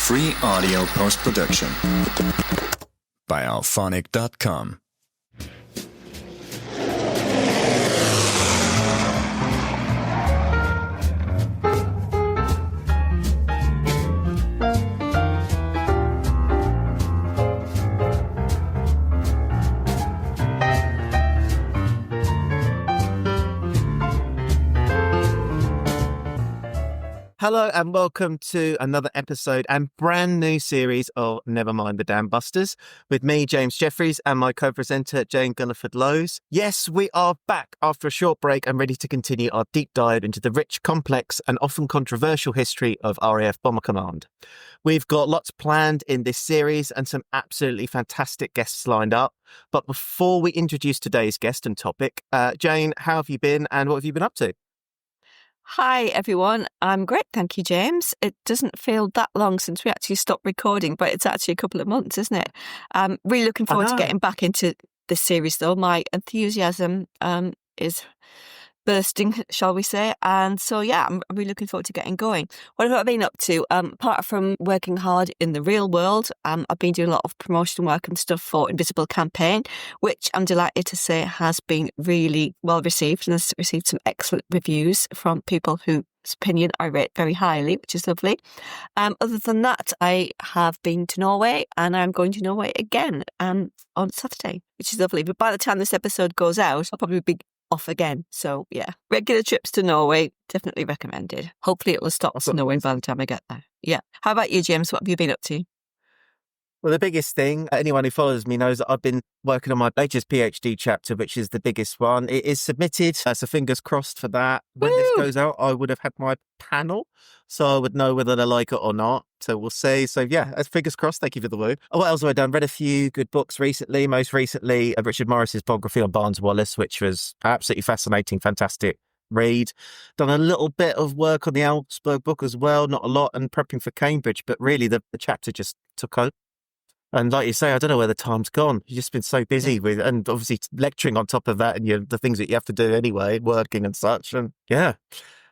Free audio post-production by alphonic.com. Hello and welcome to another episode and brand new series of Never Mind the Dambusters with me, James Jefferies, and my co-presenter, Jane Gulliford-Lowes. Yes, we are back after a short break and ready to continue our deep dive into the rich, complex and often controversial history of RAF Bomber Command. We've got lots planned in this series and some absolutely fantastic guests lined up. But before we introduce today's guest and topic, Jane, how have you been and what have you been up to? Hi, everyone. I'm great. Thank you, James. It doesn't feel that long since we actually stopped recording, but it's actually a couple of months, isn't it? Really looking forward to getting back into this series, though. My enthusiasm is bursting, shall we say. And so, yeah, I'm really looking forward to getting going. What have I been up to? Apart from working hard in the real world, I've been doing a lot of promotion work and stuff for Invisible Campaign, which I'm delighted to say has been really well received and has received some excellent reviews from people whose opinion I rate very highly, which is lovely. Other than that, I have been to Norway and I'm going to Norway again on Saturday, which is lovely. But by the time this episode goes out, I'll probably be off again. So yeah, regular trips to Norway, definitely recommended. Hopefully it will stop snowing by the time I get there. Yeah. How about you, James? What have you been up to? Well, the biggest thing, anyone who follows me knows that I've been working on my latest PhD chapter, which is the biggest one. It is submitted, so fingers crossed for that. When this goes out, I would have had my panel, so I would know whether they like it or not. So we'll see. So yeah, fingers crossed. Thank you for the word. What else have I done? Read a few good books recently. Most recently, Richard Morris's biography on Barnes Wallis, which was absolutely fascinating, fantastic read. Done a little bit of work on the Augsburg book as well, not a lot, and prepping for Cambridge, but really the chapter just took over. And like you say, I don't know where the time's gone. You've just been so busy with, and obviously lecturing on top of that, and the things that you have to do anyway, working and such. And yeah.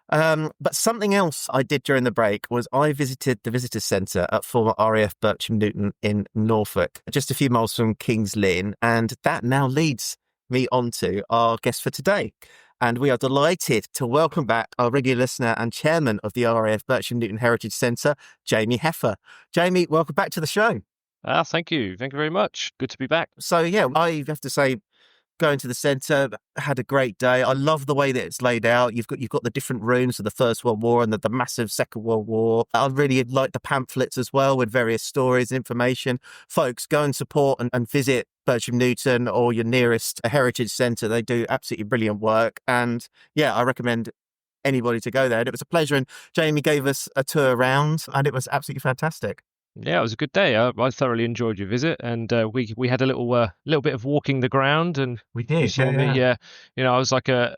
But something else I did during the break was I visited the visitor centre at former RAF Bircham Newton in Norfolk, just a few miles from King's Lynn. And that now leads me on to our guest for today. And we are delighted to welcome back our regular listener and chairman of the RAF Bircham Newton Heritage Centre, Jamie Heffer. Jamie, welcome back to the show. Thank you. Thank you very much. Good to be back. So, yeah, I have to say, going to the centre, had a great day. I love the way that it's laid out. You've got the different rooms of the First World War and the massive Second World War. I really like the pamphlets as well with various stories and information. Folks, go and support and visit Bircham Newton or your nearest heritage centre. They do absolutely brilliant work. And, yeah, I recommend anybody to go there. And it was a pleasure. And Jamie gave us a tour around and it was absolutely fantastic. Yeah, it was a good day. I thoroughly enjoyed your visit, and we had a little bit of walking the ground, and we did. I was like a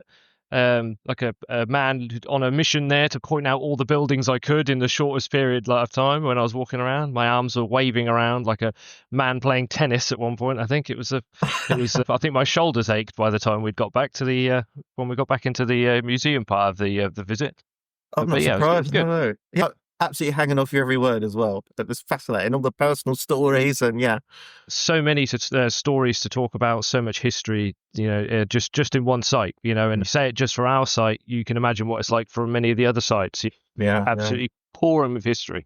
man on a mission there to point out all the buildings I could in the shortest period of time when I was walking around. My arms were waving around like a man playing tennis at one point. I think it was I think my shoulders ached by the time we'd got back to when we got back into the museum part of the visit. I'm not surprised. No. Yeah. Absolutely hanging off your every word as well. That was fascinating. All the personal stories and yeah. So many stories to talk about, so much history, just in one site, and you say it just for our site, you can imagine what it's like for many of the other sites. Yeah. Absolutely pouring with history.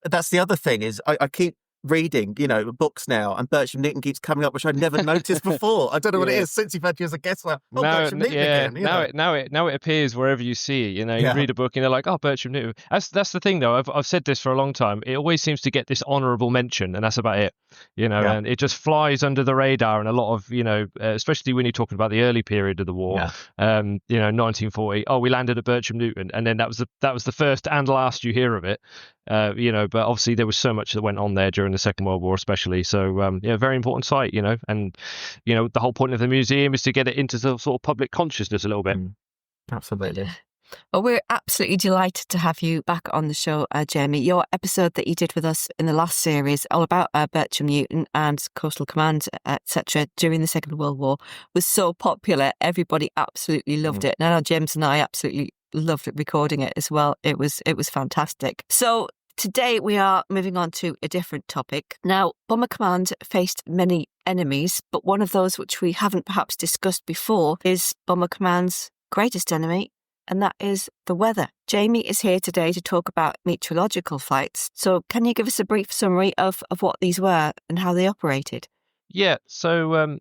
That's the other thing is I keep reading, books now, and Bircham Newton keeps coming up, which I'd never noticed before. I don't know what it is since you've had you as a guest. Like, Bircham Newton again. Now it appears wherever you see it. You read a book and they're like, oh, Bircham Newton. That's the thing, though. I've said this for a long time. It always seems to get this honourable mention, and that's about it. And it just flies under the radar. And a lot of, especially when you're talking about the early period of the war, 1940. Oh, we landed at Bircham Newton, and then that was the first and last you hear of it. But obviously there was so much that went on there during the Second World War, especially. So, very important site, and, the whole point of the museum is to get it into the sort of public consciousness a little bit. Absolutely. Well, we're absolutely delighted to have you back on the show, Jamie. Your episode that you did with us in the last series, all about Bircham Newton and Coastal Command, etc., during the Second World War, was so popular. Everybody absolutely loved it. And I know James and I absolutely loved recording it as well. It was fantastic. So today we are moving on to a different topic. Now, Bomber Command faced many enemies, but one of those which we haven't perhaps discussed before is Bomber Command's greatest enemy, and that is the weather. Jamie is here today to talk about meteorological flights. So can you give us a brief summary of what these were and how they operated? Yeah, so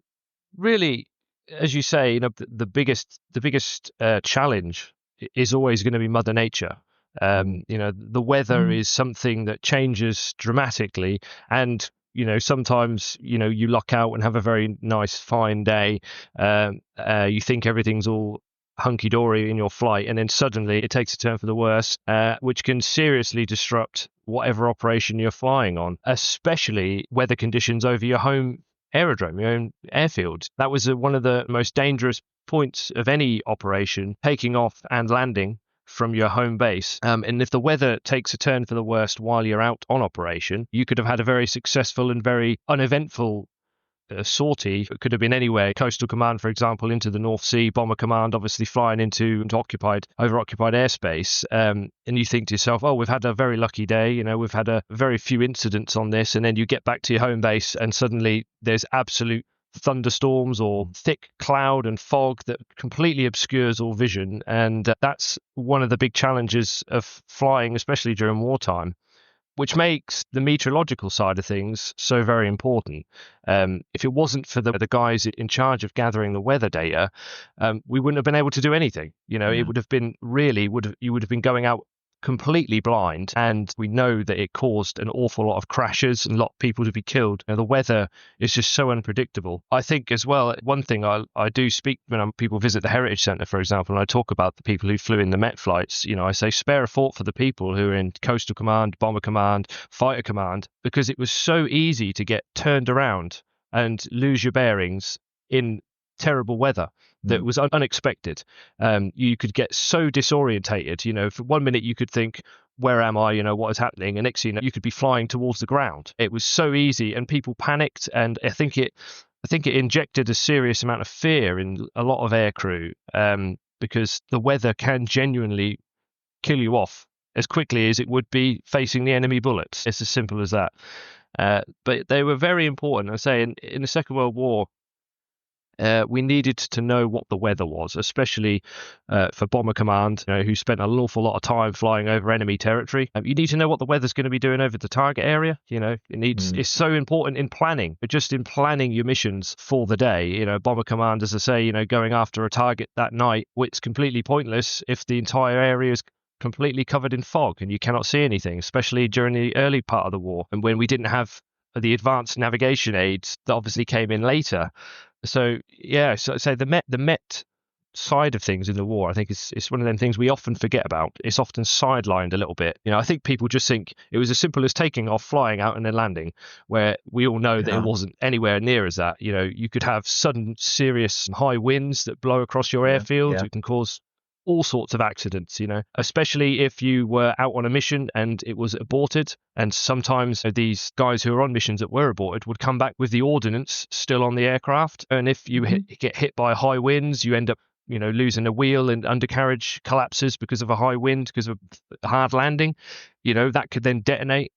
really, as you say, the biggest challenge is always going to be Mother Nature. The weather is something that changes dramatically, and sometimes you luck out and have a very nice fine day. You think everything's all hunky-dory in your flight, and then suddenly it takes a turn for the worse, which can seriously disrupt whatever operation you're flying on, especially weather conditions over your home aerodrome, your own airfield. That was one of the most dangerous points of any operation, taking off and landing from your home base. And if the weather takes a turn for the worst while you're out on operation, you could have had a very successful and very uneventful sortie. It could have been anywhere. Coastal Command, for example, into the North Sea. Bomber Command, obviously flying into over-occupied airspace. And you think to yourself, oh, we've had a very lucky day. We've had a very few incidents on this. And then you get back to your home base and suddenly there's absolute thunderstorms or thick cloud and fog that completely obscures all vision. And that's one of the big challenges of flying, especially during wartime, which makes the meteorological side of things so very important. If it wasn't for the guys in charge of gathering the weather data, we wouldn't have been able to do anything. It would have been you would have been going out completely blind, and we know that it caused an awful lot of crashes and a lot of people to be killed. The weather is just so unpredictable. I think as well, one thing I do speak when people visit the Heritage Centre, for example, and I talk about the people who flew in the Met flights, I say spare a thought for the people who are in Coastal Command, Bomber Command, Fighter Command, because it was so easy to get turned around and lose your bearings in terrible weather that was unexpected. You could get so disorientated. For 1 minute you could think, where am I? What is happening? And next thing you could be flying towards the ground. It was so easy, and people panicked, and I think it injected a serious amount of fear in a lot of aircrew, because the weather can genuinely kill you off as quickly as it would be facing the enemy bullets. It's as simple as that. But they were very important. I say in the Second World War, we needed to know what the weather was, especially for Bomber Command, who spent an awful lot of time flying over enemy territory. You need to know what the weather's going to be doing over the target area. It's so important in planning, but just in planning your missions for the day. Bomber Command, as I say, going after a target that night, it's completely pointless if the entire area is completely covered in fog and you cannot see anything, especially during the early part of the war, and when we didn't have the advanced navigation aids that obviously came in later. So the Met side of things in the war, I think it's one of them things we often forget about. It's often sidelined a little bit. I think people just think it was as simple as taking off, flying out, and then landing, where we all know that it wasn't anywhere near as that. You could have sudden, serious high winds that blow across your airfield. It can cause all sorts of accidents, especially if you were out on a mission and it was aborted. And sometimes these guys who are on missions that were aborted would come back with the ordnance still on the aircraft. And if you get hit by high winds, you end up, losing a wheel, and undercarriage collapses because of a high wind, because of a hard landing. That could then detonate.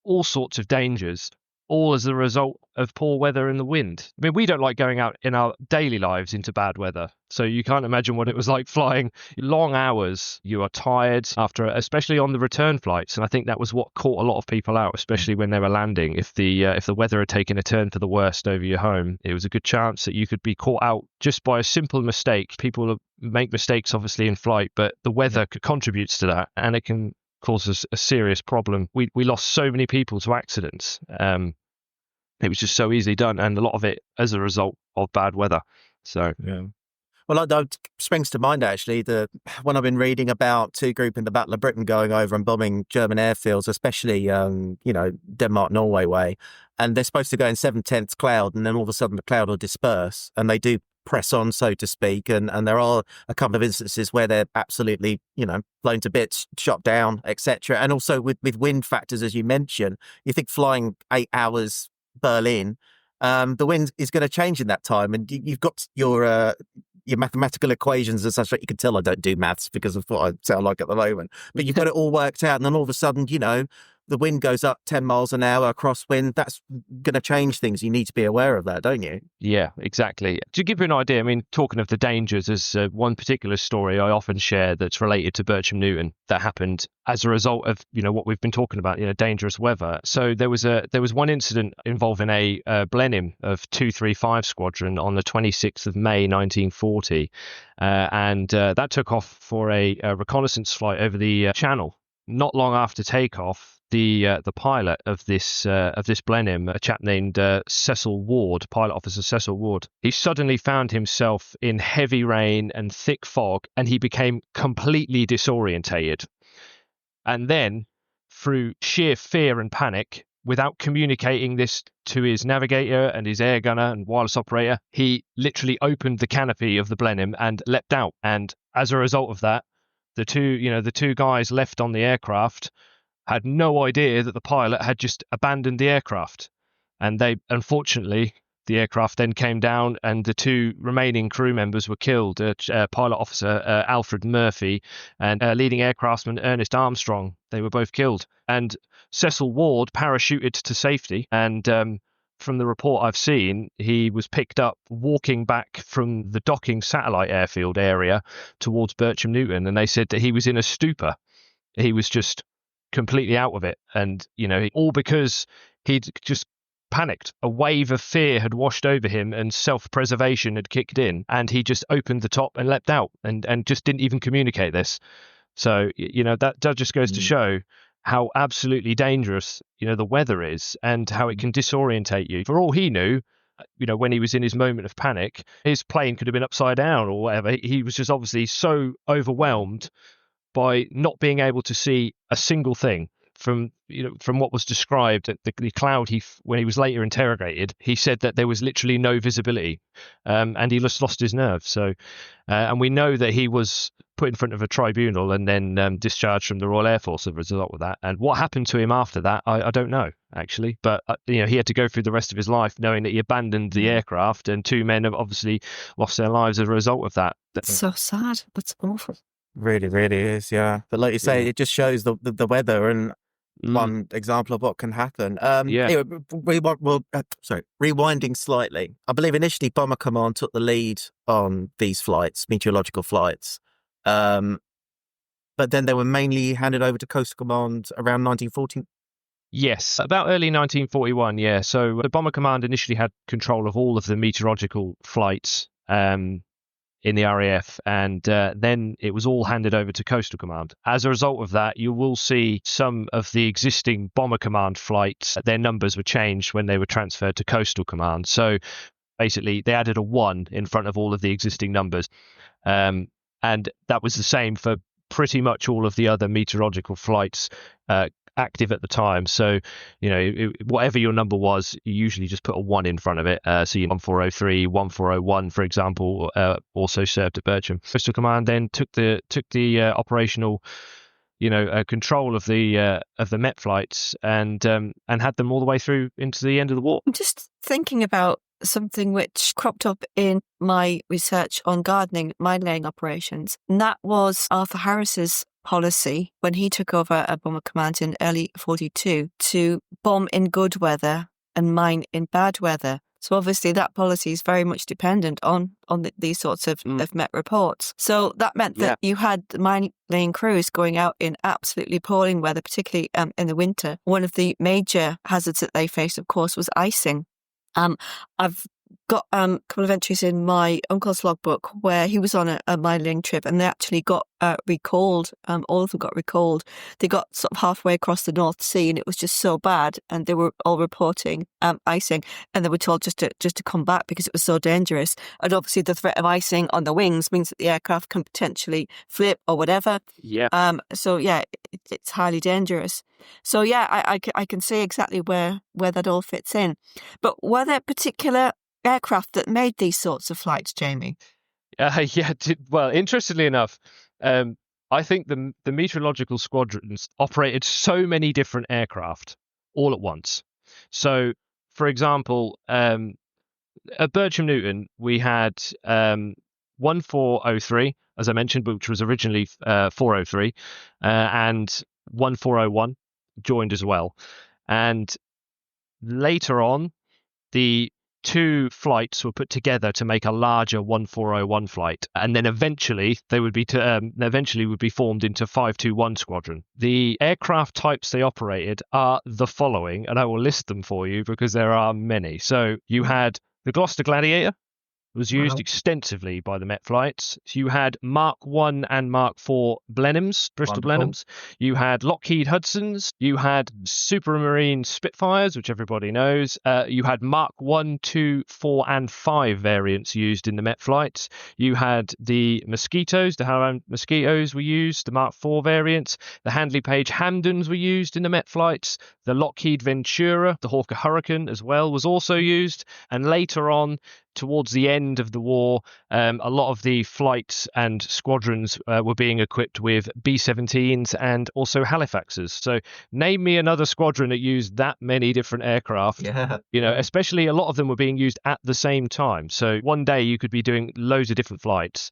All sorts of dangers, all as a result of poor weather and the wind. I mean, we don't like going out in our daily lives into bad weather, so you can't imagine what it was like flying long hours. You are tired after, especially on the return flights, and I think that was what caught a lot of people out, especially when they were landing. If the weather had taken a turn for the worst over your home, it was a good chance that you could be caught out just by a simple mistake. People make mistakes, obviously, in flight, but the weather contributes to that, and it can cause a serious problem. We lost so many people to accidents. It was just so easily done, and a lot of it as a result of bad weather. So Well, that springs to mind, actually, when I've been reading about two group in the Battle of Britain going over and bombing German airfields, especially, Denmark-Norway way, and they're supposed to go in 7/10 cloud, and then all of a sudden the cloud will disperse, and they do press on, so to speak, and there are a couple of instances where they're absolutely, blown to bits, shot down, etc. And also with wind factors, as you mentioned, you think flying 8 hours Berlin, the wind is going to change in that time, and you've got your your mathematical equations and such. You can tell I don't do maths because of what I sound like at the moment. But you've got it all worked out, and then all of a sudden, the wind goes up 10 miles an hour, crosswind. That's going to change things. You need to be aware of that, don't you? Yeah, exactly. To give you an idea, I mean, talking of the dangers, there's one particular story I often share that's related to Bircham Newton that happened as a result of, what we've been talking about, dangerous weather. So there was one incident involving a Blenheim of 235 Squadron on the 26th of May 1940, and that took off for a reconnaissance flight over the Channel. Not long after takeoff, the pilot of this Blenheim, a chap named Cecil Ward, pilot officer Cecil Ward, he suddenly found himself in heavy rain and thick fog, and he became completely disorientated. And then, through sheer fear and panic, without communicating this to his navigator and his air gunner and wireless operator, he literally opened the canopy of the Blenheim and leapt out. And as a result of that, the two guys left on the aircraft had no idea that the pilot had just abandoned the aircraft. And unfortunately, the aircraft then came down and the two remaining crew members were killed, pilot officer Alfred Murphy and leading aircraftsman Ernest Armstrong. They were both killed. And Cecil Ward parachuted to safety, and from the report I've seen, he was picked up walking back from the docking satellite airfield area towards Bircham Newton, and they said that he was in a stupor. He was just completely out of it, and all because he'd just panicked. A wave of fear had washed over him and self-preservation had kicked in, and he just opened the top and leapt out and just didn't even communicate this. So that just goes to show how absolutely dangerous the weather is, and how it can disorientate you. For all he knew, when he was in his moment of panic, his plane could have been upside down or whatever. He was just obviously so overwhelmed by not being able to see a single thing from what was described. The cloud, when he was later interrogated, he said that there was literally no visibility, and he just lost his nerve. So, and we know that he was put in front of a tribunal and then discharged from the Royal Air Force as a result of that. And what happened to him after that, I don't know, actually. But he had to go through the rest of his life knowing that he abandoned the aircraft, and two men have obviously lost their lives as a result of that. That's so sad. That's awful. Really, really is, yeah. But like you say, it just shows the weather and one example of what can happen. Anyway, rewinding slightly. I believe initially Bomber Command took the lead on these flights, meteorological flights. But then they were mainly handed over to Coastal Command around 1940. Yes, about early 1941, yeah. So the Bomber Command initially had control of all of the meteorological flights in the RAF, and then it was all handed over to Coastal Command. As a result of that, you will see some of the existing Bomber Command flights, their numbers were changed when they were transferred to Coastal Command. So basically, they added a 1 in front of all of the existing numbers. And that was the same for pretty much all of the other meteorological flights active at the time. So, whatever your number was, you usually just put a 1 in front of it. So 1403, 1401, for example, also served at Bircham. Coastal Command then took the operational, control of the Met flights and had them all the way through into the end of the war. I'm just thinking about something which cropped up in my research on gardening, mine laying operations, and that was Arthur Harris's policy when he took over a Bomber Command in early 42 to bomb in good weather and mine in bad weather. So obviously that policy is very much dependent on these sorts of Met reports. So that meant that you had the mine laying crews going out in absolutely appalling weather, particularly in the winter. One of the major hazards that they faced, of course, was icing. I've got a couple of entries in my uncle's logbook where he was on a mine laying trip, and they actually got recalled. All of them got recalled. They got sort of halfway across the North Sea, and it was just so bad, and they were all reporting icing, and they were told just to come back because it was so dangerous. And obviously the threat of icing on the wings means that the aircraft can potentially flip or whatever. So it's highly dangerous. So I can see exactly where that all fits in. But were there particular aircraft that made these sorts of flights, Jamie? Well, interestingly enough, I think the meteorological squadrons operated so many different aircraft all at once. So, for example, at Bircham Newton, we had 1403, as I mentioned, which was originally 403, and 1401 joined as well. And later on, the two flights were put together to make a larger 1401 flight, and then eventually they would be formed into 521 squadron. The aircraft types they operated are the following, and I will list them for you because there are many. So you had the Gloucester Gladiator, was used extensively by the Met flights. So you had Mark I and Mark IV Blenheims, Bristol Blenheims. You had Lockheed Hudsons. You had Supermarine Spitfires, which everybody knows. You had Mark I, II, IV, and V variants used in the Met flights. You had the Mosquitoes, the Howland Mosquitoes were used, the Mark IV variants. The Handley Page Hamdens were used in the Met flights. The Lockheed Ventura, the Hawker Hurricane as well, was also used. And later on, towards the end of the war, a lot of the flights and squadrons were being equipped with B-17s and also Halifaxes. So name me another squadron that used that many different aircraft. Yeah. Especially a lot of them were being used at the same time. So one day you could be doing loads of different flights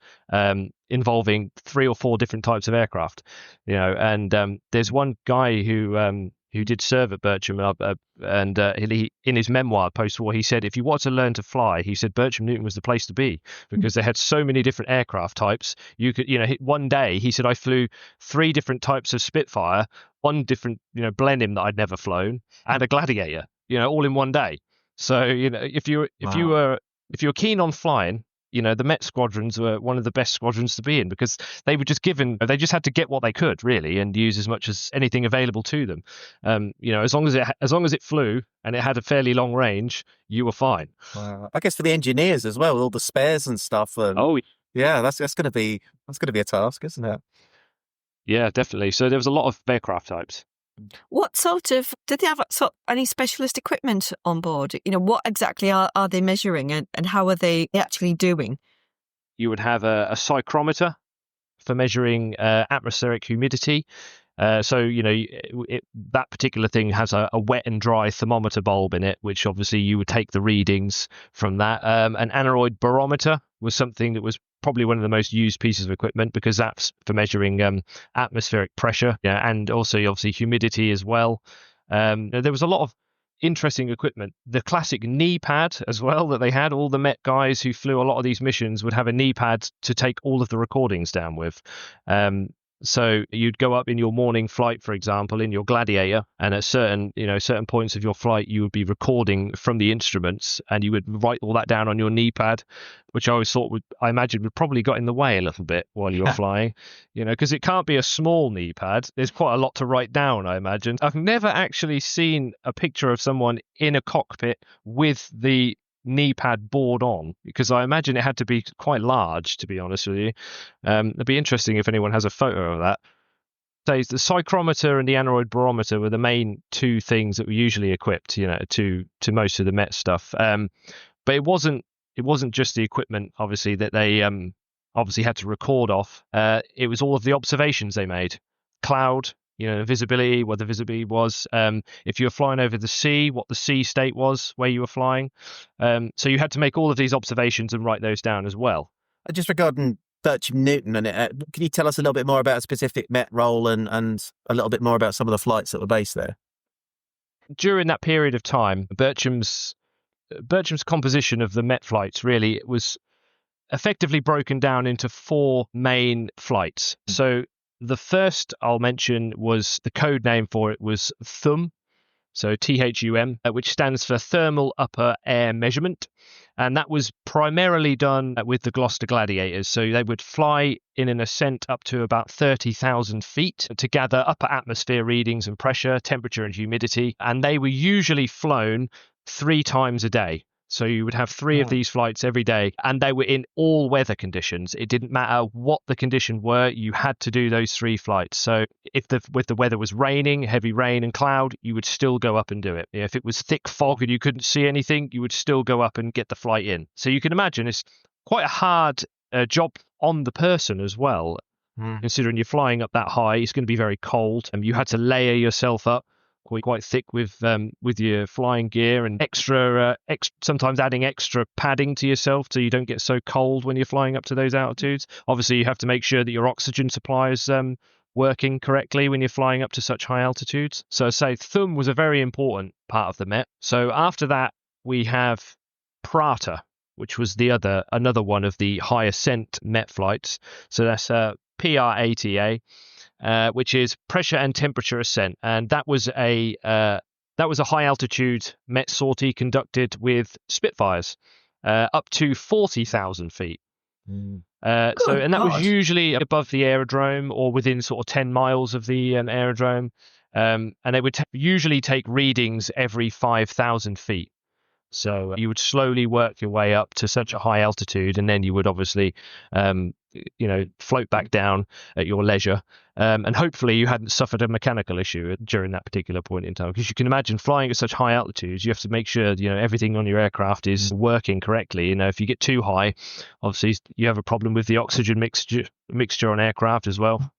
involving 3 or 4 different types of aircraft. And there's one guy who did serve at Bircham, and he, in his memoir post-war, he said, if you want to learn to fly, he said Bircham Newton was the place to be because they had so many different aircraft types. You could, one day, he said, I flew 3 different types of Spitfire, 1 different, Blenheim that I'd never flown, and a Gladiator, all in one day. So, if you were keen on flying, the Met squadrons were one of the best squadrons to be in because they were just they just had to get what they could really and use as much as anything available to them. As long as it flew and it had a fairly long range, you were fine. Wow. I guess for the engineers as well, all the spares and stuff. Yeah, that's going to be a task, isn't it? Yeah, definitely. So there was a lot of aircraft types. What did they have any specialist equipment on board? What exactly are they measuring and how are they actually doing? You would have a psychrometer for measuring atmospheric humidity. That particular thing has a wet and dry thermometer bulb in it, which obviously you would take the readings from that. An aneroid barometer was something that was probably one of the most used pieces of equipment because that's for measuring atmospheric pressure, and also obviously humidity as well. There was a lot of interesting equipment. The classic knee pad as well that they had. All the Met guys who flew a lot of these missions would have a knee pad to take all of the recordings down with. So you'd go up in your morning flight, for example, in your Gladiator, and at certain points of your flight, you would be recording from the instruments, and you would write all that down on your knee pad, which I always thought would probably got in the way a little bit while you were flying, because it can't be a small knee pad. There's quite a lot to write down, I imagine. I've never actually seen a picture of someone in a cockpit with the knee pad board on, because I imagine it had to be quite large, to be honest with you. It'd be interesting if anyone has a photo of that. So the psychrometer and the aneroid barometer were the main 2 things that were usually equipped, to most of the Met stuff. But it wasn't just the equipment, obviously, that they obviously had to record off. It was all of the observations they made. Cloud, visibility, what the visibility was. If you were flying over the sea, what the sea state was where you were flying. So you had to make all of these observations and write those down as well. Just regarding Bircham Newton, can you tell us a little bit more about a specific Met role and a little bit more about some of the flights that were based there? During that period of time, Bircham's composition of the Met flights really was effectively broken down into 4 main flights. So the first I'll mention was, the code name for it was THUM, so THUM, which stands for Thermal Upper Air Measurement. And that was primarily done with the Gloucester Gladiators. So they would fly in an ascent up to about 30,000 feet to gather upper atmosphere readings and pressure, temperature and humidity. And they were usually flown 3 times a day. So you would have 3 of these flights every day, and they were in all weather conditions. It didn't matter what the condition were, you had to do those 3 flights. So if the weather was raining, heavy rain and cloud, you would still go up and do it. If it was thick fog and you couldn't see anything, you would still go up and get the flight in. So you can imagine it's quite a hard job on the person as well. Considering you're flying up that high, it's going to be very cold, and you had to layer yourself up quite thick with your flying gear, and sometimes adding extra padding to yourself so you don't get so cold when you're flying up to those altitudes. Obviously, you have to make sure that your oxygen supply is working correctly when you're flying up to such high altitudes. So I say THUM was a very important part of the Met. So after that, we have PRATA, which was another one of the high ascent Met flights. So that's PRATA, which is pressure and temperature ascent, and that was a high altitude Met sortie conducted with Spitfires up to 40,000 feet. And that was usually above the aerodrome or within sort of 10 miles of the aerodrome, and they would usually take readings every 5,000 feet. So you would slowly work your way up to such a high altitude, and then you would obviously, float back down at your leisure. And hopefully you hadn't suffered a mechanical issue during that particular point in time, because you can imagine flying at such high altitudes, you have to make sure, everything on your aircraft is working correctly. If you get too high, obviously you have a problem with the oxygen mixture on aircraft as well.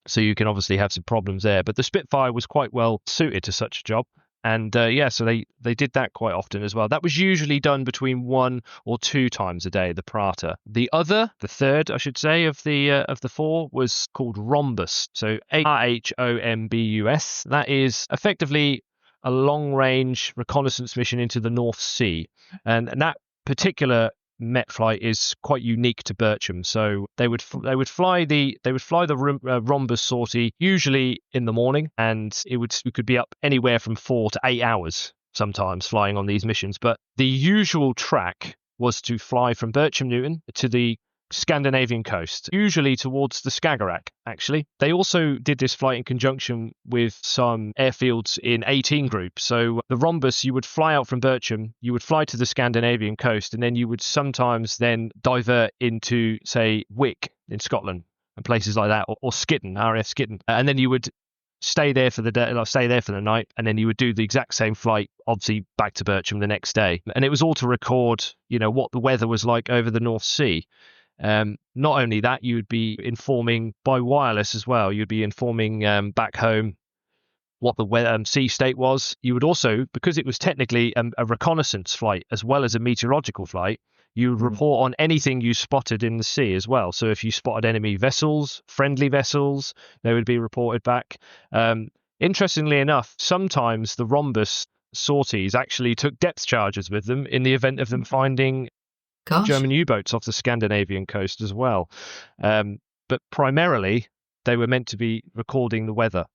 So you can obviously have some problems there. But the Spitfire was quite well suited to such a job. And so they did that quite often as well. That was usually done between 1 or 2 times a day, the PRATA. The third, I should say, of the 4 was called RHOMBUS. So RHOMBUS. That is effectively a long-range reconnaissance mission into the North Sea. And that particular Met flight is quite unique to Bircham. So they would fly the RHOMBUS sortie usually in the morning, and we could be up anywhere from 4 to 8 hours sometimes flying on these missions. But the usual track was to fly from Bircham Newton to the Scandinavian coast, usually towards the Skagerrak, actually. They also did this flight in conjunction with some airfields in 18 Group. So the RHOMBUS, you would fly out from Bircham, you would fly to the Scandinavian coast, and then you would sometimes then divert into, say, Wick in Scotland and places like that, or Skitton, RAF Skitton. And then you would stay there for the night, and then you would do the exact same flight, obviously back to Bircham the next day. And it was all to record, what the weather was like over the North Sea. Not only that, you would be informing by wireless as well. You'd be informing back home what the sea state was. You would also, because it was technically a reconnaissance flight as well as a meteorological flight, you would report on anything you spotted in the sea as well. So if you spotted enemy vessels, friendly vessels, they would be reported back. Interestingly enough, sometimes the RHOMBUS sorties actually took depth charges with them in the event of them finding German U-boats off the Scandinavian coast as well. But primarily, they were meant to be recording the weather.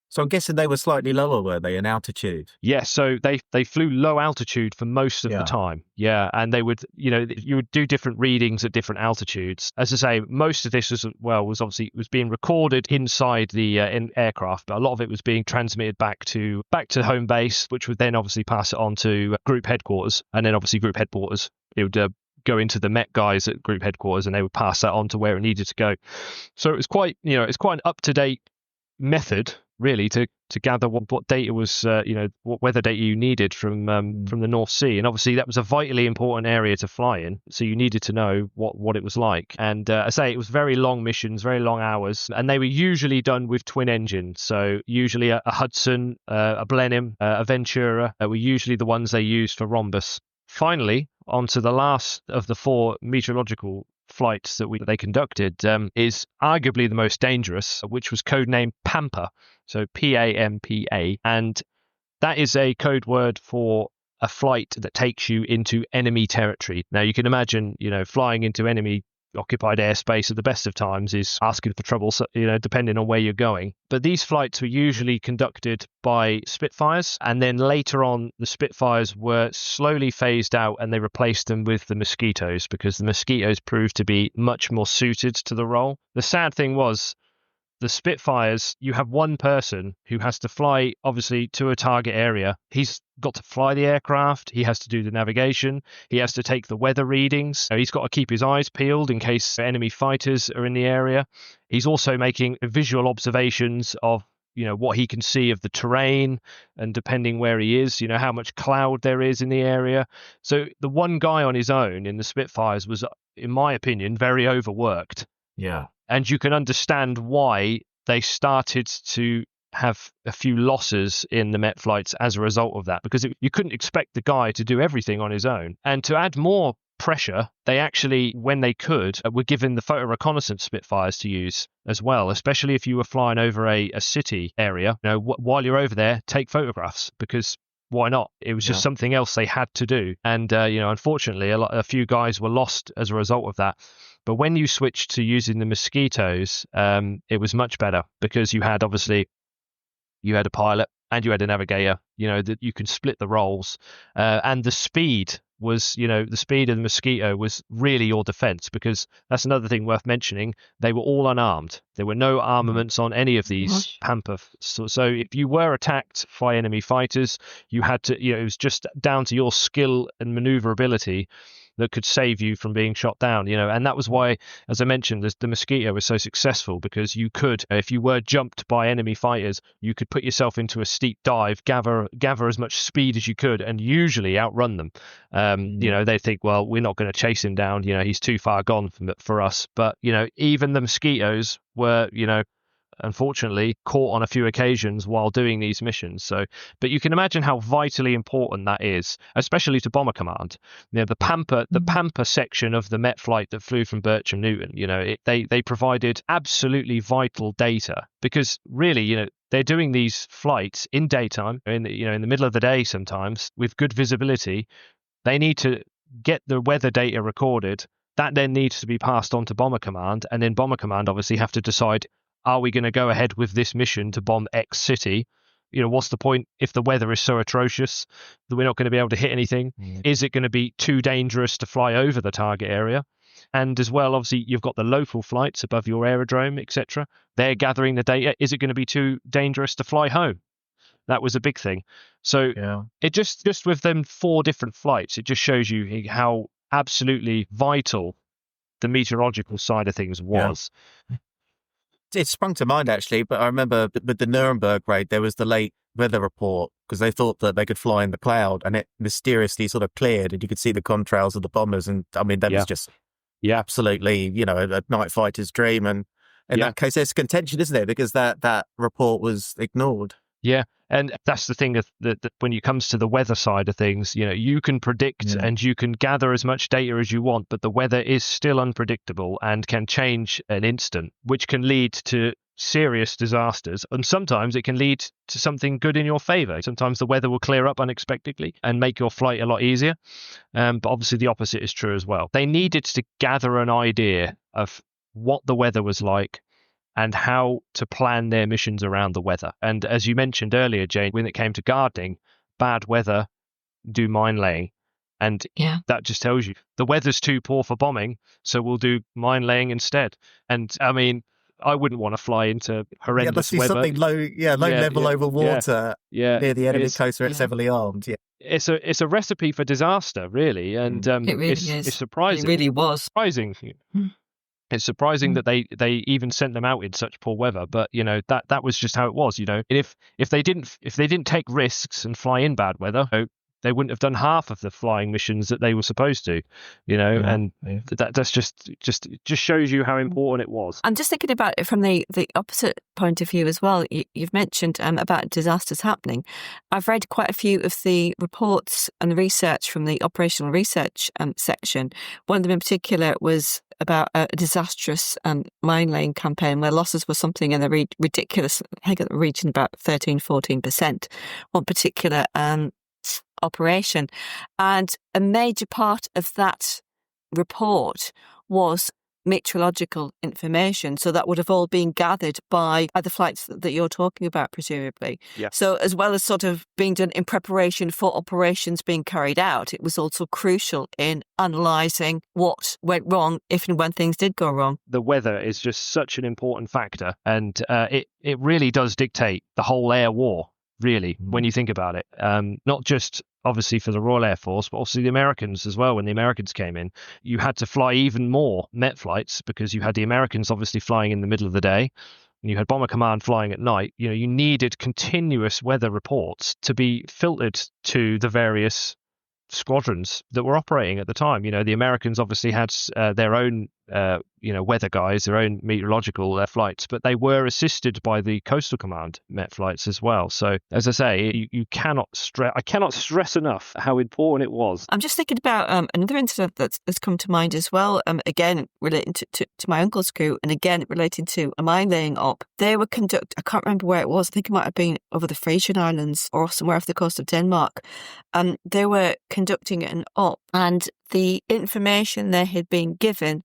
So I'm guessing they were slightly lower, were they, in altitude? Yes, so they flew low altitude for most of the time. Yeah, and they would, you would do different readings at different altitudes. As I say, most of this was being recorded inside the aircraft, but a lot of it was being transmitted back to home base, which would then obviously pass it on to group headquarters, and then obviously group headquarters, it would go into the Met guys at group headquarters, and they would pass that on to where it needed to go. So it was quite an up-to-date method, really, to gather what data was, what weather data you needed from the North Sea. And obviously that was a vitally important area to fly in, so you needed to know what it was like. And I say it was very long missions, very long hours, and they were usually done with twin engines. So usually a Hudson, a Blenheim, a Ventura were usually the ones they used for RHOMBUS. Finally, on to the last of the 4 meteorological flights that they conducted, is arguably the most dangerous, which was codenamed PAMPA, so PAMPA, and that is a code word for a flight that takes you into enemy territory. Now you can imagine, flying into enemy occupied airspace at the best of times is asking for trouble, depending on where you're going. But these flights were usually conducted by Spitfires, and then later on the Spitfires were slowly phased out and they replaced them with the Mosquitoes, because the Mosquitoes proved to be much more suited to the role. The sad thing was, the Spitfires, you have one person who has to fly, obviously, to a target area. He's got to fly the aircraft. He has to do the navigation. He has to take the weather readings. He's got to keep his eyes peeled in case enemy fighters are in the area. He's also making visual observations of, what he can see of the terrain, and depending where he is, how much cloud there is in the area. So the one guy on his own in the Spitfires was, in my opinion, very overworked. Yeah. And you can understand why they started to have a few losses in the Met flights as a result of that, because you couldn't expect the guy to do everything on his own. And to add more pressure, they actually, when they could, were given the photo reconnaissance Spitfires to use as well, especially if you were flying over a city area. While you're over there, take photographs, because why not? It was just something else they had to do. And, unfortunately, a few guys were lost as a result of that. But when you switched to using the Mosquitoes, it was much better, because you had a pilot and you had a navigator, that you can split the roles. And the speed was, the speed of the Mosquito was really your defense, because that's another thing worth mentioning. They were all unarmed. There were no armaments on any of these PAMPA. So if you were attacked by enemy fighters, you had to, it was just down to your skill and maneuverability that could save you from being shot down, and that was why, as I mentioned, the Mosquito was so successful, because you could, if you were jumped by enemy fighters, you could put yourself into a steep dive, gather as much speed as you could, and usually outrun them. They think, well, we're not going to chase him down, he's too far gone for us. But even the Mosquitoes were, unfortunately caught on a few occasions while doing these missions. But you can imagine how vitally important that is, especially to Bomber Command. The PAMPA section of the Met flight that flew from Bircham Newton, they provided absolutely vital data, because really, they're doing these flights in daytime, in the middle of the day sometimes, with good visibility. They need to get the weather data recorded. That then needs to be passed on to Bomber Command, and then Bomber Command obviously have to decide, are we going to go ahead with this mission to bomb X city? What's the point if the weather is so atrocious that we're not going to be able to hit anything? Is it going to be too dangerous to fly over the target area? And as well, obviously, you've got the local flights above your aerodrome, etc. They're gathering the data. Is it going to be too dangerous to fly home? That was a big thing. So it just with them 4 different flights, it just shows you how absolutely vital the meteorological side of things was. Yeah. It sprung to mind, actually, but I remember with the Nuremberg raid, there was the late weather report, because they thought that they could fly in the cloud, and it mysteriously sort of cleared, and you could see the contrails of the bombers. And I mean, that was just absolutely, a night fighter's dream. And in that case, there's contention, isn't there? Because that report was ignored. Yeah. And that's the thing that when it comes to the weather side of things, you can predict and you can gather as much data as you want, but the weather is still unpredictable and can change an instant, which can lead to serious disasters. And sometimes it can lead to something good in your favor. Sometimes the weather will clear up unexpectedly and make your flight a lot easier. But obviously the opposite is true as well. They needed to gather an idea of what the weather was like and how to plan their missions around the weather. And as you mentioned earlier, Jane, when it came to gardening, bad weather, do mine laying. And that just tells you the weather's too poor for bombing, so we'll do mine laying instead. And I mean, I wouldn't want to fly into horrendous weather. Something low level over water near the enemy coast where it's heavily armed. Yeah. It's a recipe for disaster, really. And it really is. It's surprising. It really was. Surprising. It's surprising that they even sent them out in such poor weather, but that was just how it was. If they didn't take risks and fly in bad weather, they wouldn't have done half of the flying missions that they were supposed to. That's just shows you how important it was. I'm just thinking about it from the opposite point of view as well. You've mentioned about disasters happening. I've read quite a few of the reports and the research from the operational research section. One of them in particular was about a disastrous mine laying campaign where losses were something in the ridiculous, I think, region about 13-14%. One particular operation, and a major part of that report was meteorological information. So that would have all been gathered by the flights that you're talking about, presumably. Yeah. So as well as sort of being done in preparation for operations being carried out, it was also crucial in analysing what went wrong if and when things did go wrong. The weather is just such an important factor, and it really does dictate the whole air war, really, when you think about it. Not just obviously for the Royal Air Force, but also the Americans as well. When the Americans came in, you had to fly even more Met flights because you had the Americans obviously flying in the middle of the day, and you had Bomber Command flying at night. You needed continuous weather reports to be filtered to the various squadrons that were operating at the time. The Americans obviously had their own weather guys, their own meteorological flights, but they were assisted by the Coastal Command Met flights as well. So, as I say, you cannot stress. I cannot stress enough how important it was. I'm just thinking about another incident that's come to mind as well. Again, relating to my uncle's crew, and again relating to a mine laying up. They were I can't remember where it was. I think it might have been over the Frisian Islands or somewhere off the coast of Denmark. They were conducting an op, and the information they had been given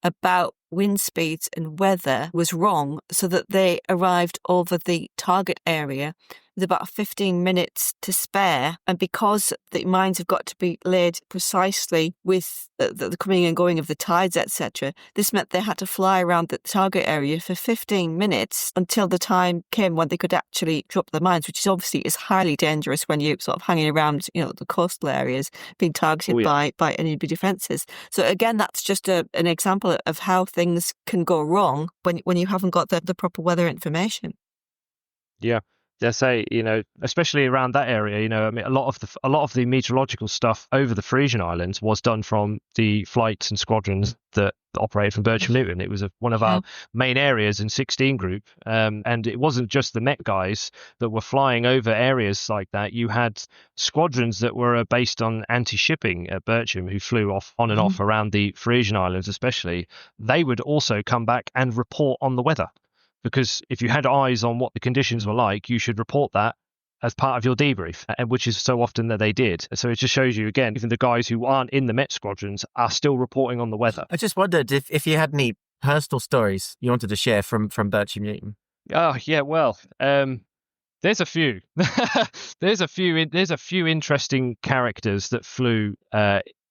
about wind speeds and weather was wrong, so that they arrived over the target area with about 15 minutes to spare. And because the mines have got to be laid precisely with the coming and going of the tides, etc., this meant they had to fly around the target area for 15 minutes until the time came when they could actually drop the mines, which is obviously is highly dangerous when you're sort of hanging around, the coastal areas, being targeted by enemy defences. So again, that's just an example of how things can go wrong when you haven't got the proper weather information. Yeah. They say, especially around that area, I mean, a lot of the meteorological stuff over the Frisian Islands was done from the flights and squadrons that operated from Bircham Newton. It was one of our main areas in 16 Group, and it wasn't just the Met guys that were flying over areas like that. You had squadrons that were based on anti-shipping at Bircham who flew on and off around the Frisian Islands, especially. They would also come back and report on the weather. Because if you had eyes on what the conditions were like, you should report that as part of your debrief, which is so often that they did. So it just shows you, again, even the guys who aren't in the Met squadrons are still reporting on the weather. I just wondered if you had any personal stories you wanted to share from Bircham Newton. Oh, yeah, well, there's a few. There's a few interesting characters that flew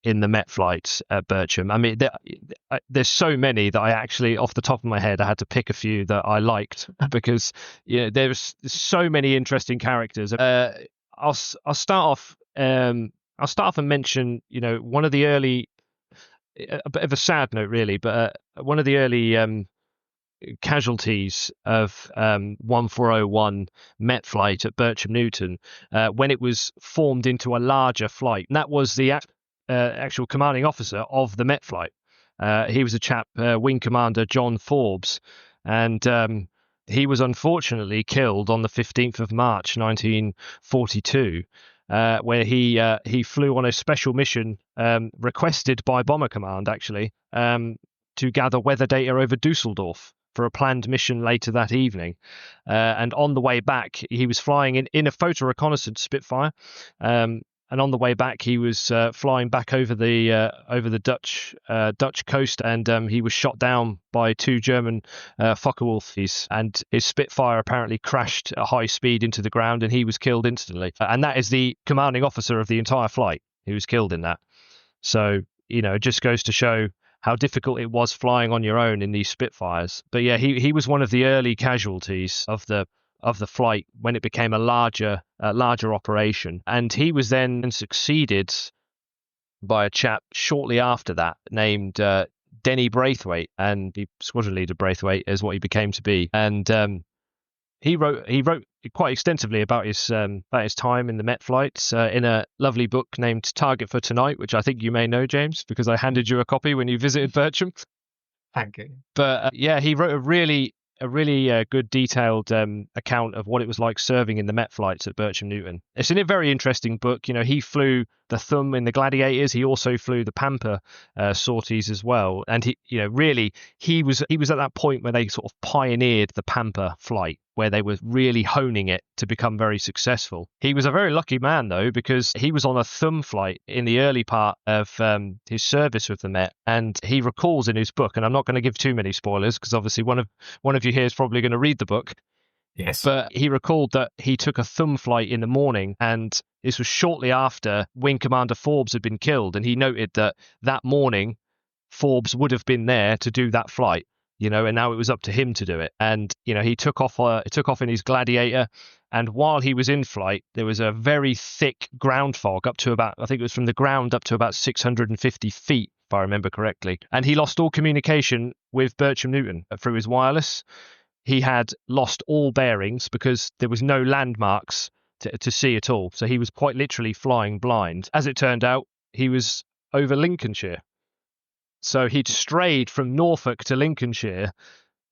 in the Met flights at Bircham. I mean, there's so many that I actually, off the top of my head, I had to pick a few that I liked because there's so many interesting characters. I'll start off. I'll start off and mention, one of the early, a bit of a sad note really, but one of the early casualties of 1401 Met flight at Bircham Newton when it was formed into a larger flight. And that was the actual commanding officer of the Met flight. He was a chap, Wing Commander John Forbes, and he was unfortunately killed on the 15th of March 1942, where he flew on a special mission requested by Bomber Command, actually, to gather weather data over Dusseldorf for a planned mission later that evening. And on the way back, he was flying in a photo reconnaissance Spitfire. And on the way back, he was flying back over the Dutch coast, and he was shot down by two German Focke-Wulfs, and his Spitfire apparently crashed at high speed into the ground, and he was killed instantly. And that is the commanding officer of the entire flight who was killed in that. So, it just goes to show how difficult it was flying on your own in these Spitfires. But yeah, he was one of the early casualties of the flight when it became a larger operation, and he was then succeeded by a chap shortly after that named Denny Braithwaite, and the squadron leader Braithwaite is what he became to be. And he wrote quite extensively about his time in the Met flights in a lovely book named Target for Tonight, which I think you may know, James, because I handed you a copy when you visited Bircham. Thank you. But he wrote a really good detailed account of what it was like serving in the Met flights at Bircham Newton. It's a very interesting book. He flew the THUM in the Gladiators. He also flew the PAMPA sorties as well. And he was at that point where they sort of pioneered the PAMPA flight, where they were really honing it to become very successful. He was a very lucky man, though, because he was on a THUM flight in the early part of his service with the Met, and he recalls in his book, and I'm not going to give too many spoilers because obviously one of you here is probably going to read the book. Yes. But he recalled that he took a THUM flight in the morning, and this was shortly after Wing Commander Forbes had been killed, and he noted that morning Forbes would have been there to do that flight. And now it was up to him to do it. And, he took off in his Gladiator. And while he was in flight, there was a very thick ground fog up to about, I think it was from the ground up to about 650 feet, if I remember correctly. And he lost all communication with Bircham Newton through his wireless. He had lost all bearings because there was no landmarks to see at all. So he was quite literally flying blind. As it turned out, he was over Lincolnshire. So he'd strayed from Norfolk to Lincolnshire,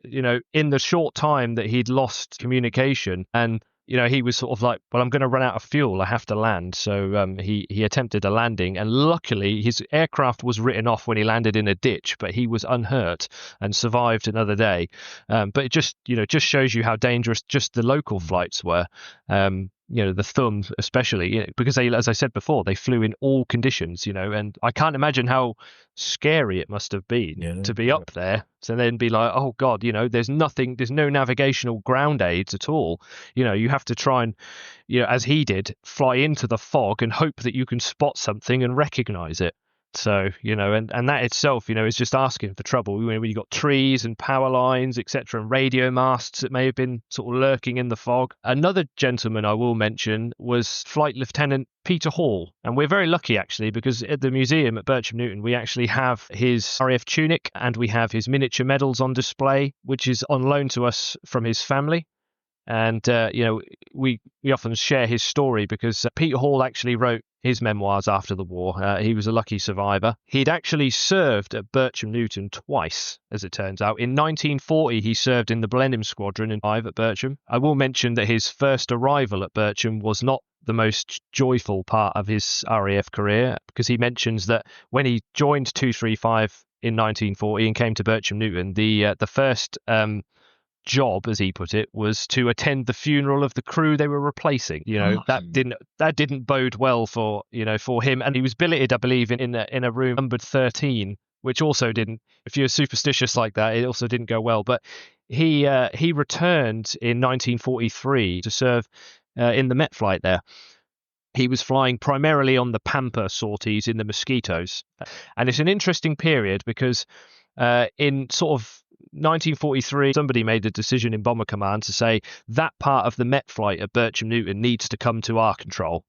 in the short time that he'd lost communication. And, he was sort of like, well, I'm going to run out of fuel. I have to land. So he attempted a landing. And luckily, his aircraft was written off when he landed in a ditch, but he was unhurt and survived another day. But it just shows you how dangerous just the local flights were. The THUM especially, because they, as I said before, they flew in all conditions, and I can't imagine how scary it must have been to be up there. So then be like, oh God, there's no navigational ground aids at all. You have to try and, as he did, fly into the fog and hope that you can spot something and recognize it. So, and that itself, is just asking for trouble. When you've got trees and power lines, etc., and radio masts that may have been sort of lurking in the fog. Another gentleman I will mention was Flight Lieutenant Peter Hall. And we're very lucky, actually, because at the museum at Bircham Newton, we actually have his RAF tunic and we have his miniature medals on display, which is on loan to us from his family. And, we often share his story because Peter Hall actually wrote his memoirs after the war. He was a lucky survivor. He'd actually served at Bircham Newton twice, as it turns out. In 1940, he served in the Blenheim Squadron in 5 at Bircham. I will mention that his first arrival at Bircham was not the most joyful part of his RAF career, because he mentions that when he joined 235 in 1940 and came to Bircham Newton, the first job, as he put it, was to attend the funeral of the crew they were replacing. That didn't bode well for him, and he was billeted, I believe, in a room numbered 13, which also didn't, if you're superstitious like that, it also didn't go well. But he returned in 1943 to serve in the Met flight there. He was flying primarily on the PAMPA sorties in the Mosquitoes, and it's an interesting period because in sort of 1943, somebody made a decision in Bomber Command to say that part of the Met flight at Bircham Newton needs to come to our control.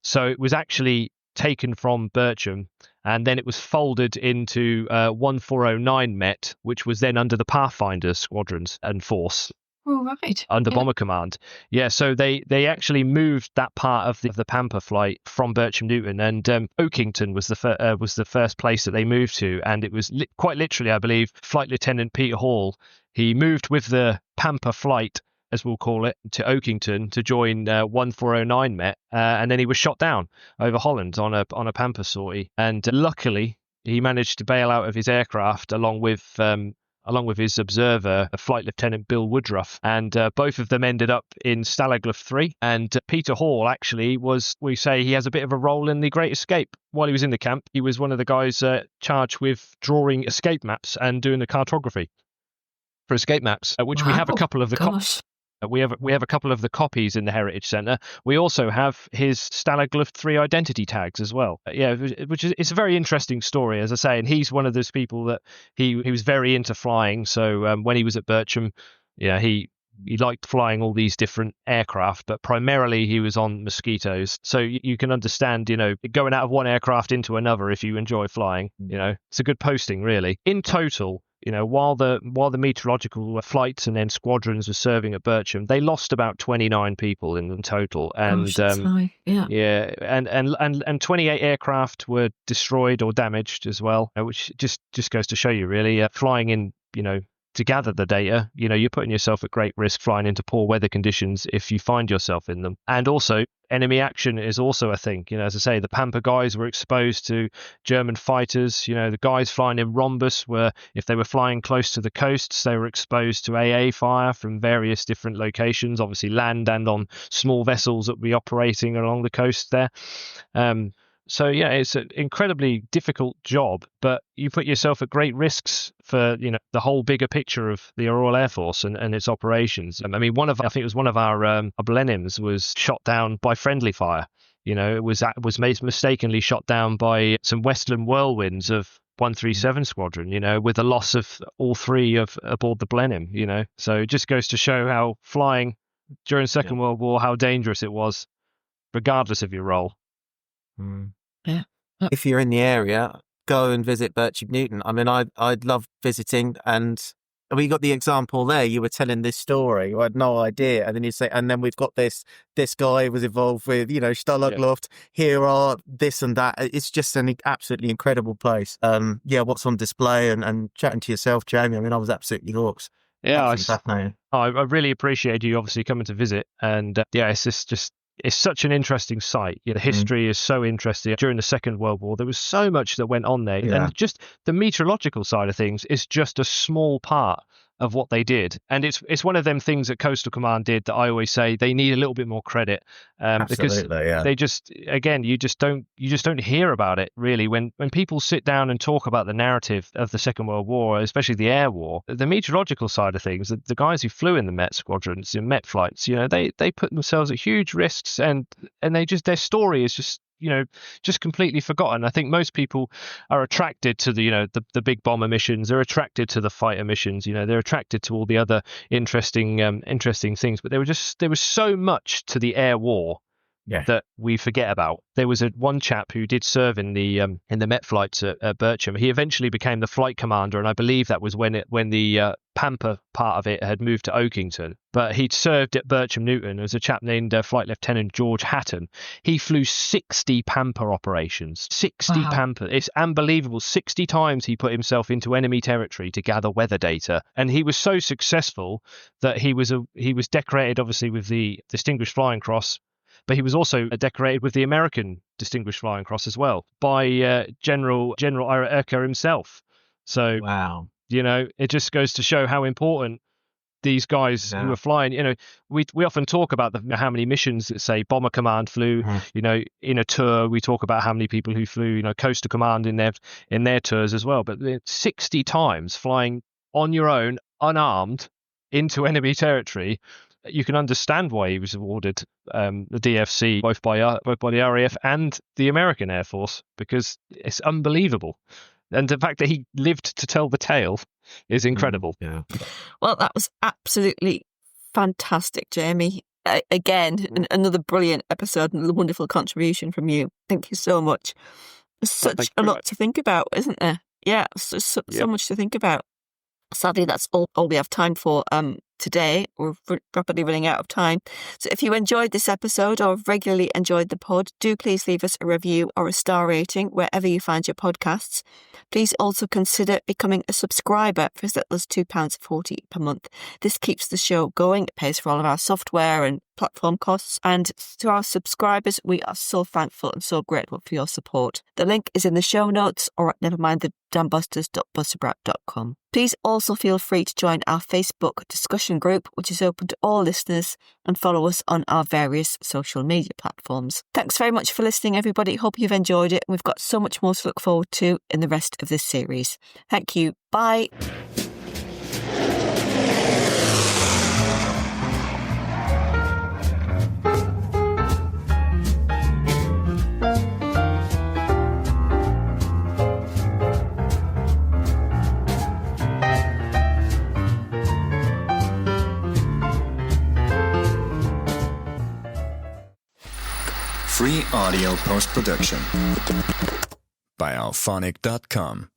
So it was actually taken from Bircham, and then it was folded into 1409 Met, which was then under the Pathfinder squadrons and force. Oh, right. Under Bomber Command. Yeah, so they actually moved that part of the Pampa flight from Bircham Newton, and Oakington was the first place that they moved to, and it was quite literally, I believe, Flight Lieutenant Peter Hall. He moved with the Pampa flight, as we'll call it, to Oakington to join 1409 Met, and then he was shot down over Holland on a Pampa sortie, and luckily he managed to bail out of his aircraft along with his observer, Flight Lieutenant Bill Woodruff, and both of them ended up in Stalagluf 3. And Peter Hall actually we say he has a bit of a role in the Great Escape. While he was in the camp, he was one of the guys charged with drawing escape maps and doing the cartography for escape maps, which we have a couple of the we have a couple of the copies in the Heritage Centre. We also have his Stalagluf 3 identity tags as well. It's a very interesting story, as I say, and he's one of those people that he was very into flying. So when he was at Bircham, he liked flying all these different aircraft, but primarily he was on Mosquitoes. So you can understand, going out of one aircraft into another if you enjoy flying. It's a good posting, really. In total, while the meteorological flights and then squadrons were serving at Bircham, they lost about 29 people in total, and and 28 aircraft were destroyed or damaged as well, which just goes to show you, really, flying in, to gather the data, you're putting yourself at great risk flying into poor weather conditions if you find yourself in them. And also, enemy action is also a thing. As I say, the Pampa guys were exposed to German fighters. The guys flying in RHOMBUS were, if they were flying close to the coasts, they were exposed to AA fire from various different locations, obviously land and on small vessels that would be operating along the coast there. So, it's an incredibly difficult job, but you put yourself at great risks for, the whole bigger picture of the Royal Air Force and its operations. I mean, I think it was one of our Blenheims was shot down by friendly fire. It was mistakenly shot down by some Westland Whirlwinds of 137 Squadron, with the loss of all three aboard the Blenheim, So it just goes to show how flying during Second World War, how dangerous it was, regardless of your role. Yeah. If you're in the area, go and visit Bircham Newton. I mean, I'd love visiting, and We got the example there. You were telling this story. I had no idea. And then you say, and then we've got this guy was involved with, Stalagluft. Here are this and that. It's just an absolutely incredible place. What's on display and chatting to yourself, Jamie. I mean, I was absolutely hooked. Yeah, I really appreciate you obviously coming to visit. And it's such an interesting site. The history is so interesting. During the Second World War, there was so much that went on there. Yeah. And just the meteorological side of things is just a small part of what they did. And it's one of them things that Coastal Command did that I always say they need a little bit more credit. Because they just, again, you just don't hear about it really. When people sit down and talk about the narrative of the Second World War, especially the air war, the meteorological side of things, the guys who flew in the Met squadrons, in Met flights, they put themselves at huge risks, and their story is just completely forgotten. I think most people are attracted to the big bomber missions. They're attracted to the fighter missions. They're attracted to all the other interesting things. But there was so much to the air war that we forget about. There was one chap who did serve in the Met flights at Bircham. He eventually became the flight commander, and I believe that was when the PAMPA part of it had moved to Oakington. But he'd served at Bircham Newton as a chap named Flight Lieutenant George Hatton. He flew 60 PAMPA operations. 60 PAMPA. It's unbelievable. 60 times he put himself into enemy territory to gather weather data. And he was so successful that he was decorated, obviously, with the Distinguished Flying Cross. But he was also decorated with the American Distinguished Flying Cross as well by General Ira Earker himself. So, wow. It just goes to show how important these guys who are flying. We often talk about how many missions that, say, Bomber Command flew. In a tour, we talk about how many people who flew. Coastal Command in their tours as well. But 60 times flying on your own, unarmed, into enemy territory. You can understand why he was awarded the DFC both by the RAF and the American Air Force, because it's unbelievable. And the fact that he lived to tell the tale is incredible. Yeah. Well, that was absolutely fantastic, Jamie. Again, another brilliant episode and a wonderful contribution from you. Thank you so much. There's such a lot to think about, isn't there? Yeah, so much to think about. Sadly, that's all we have time for today. We're rapidly running out of time. So if you enjoyed this episode or regularly enjoyed the pod, do please leave us a review or a star rating wherever you find your podcasts. Please also consider becoming a subscriber for as little as £2.40 per month. This keeps the show going. It pays for all of our software and platform costs. And to our subscribers, we are so thankful and so grateful for your support. The link is in the show notes or at nevermindthedambusters.buzzsprout.com. Please also feel free to join our Facebook discussion group, which is open to all listeners, and follow us on our various social media platforms. Thanks very much for listening, everybody. Hope you've enjoyed it. We've got so much more to look forward to in the rest of this series. Thank you. Bye. Free audio post-production by alphonic.com.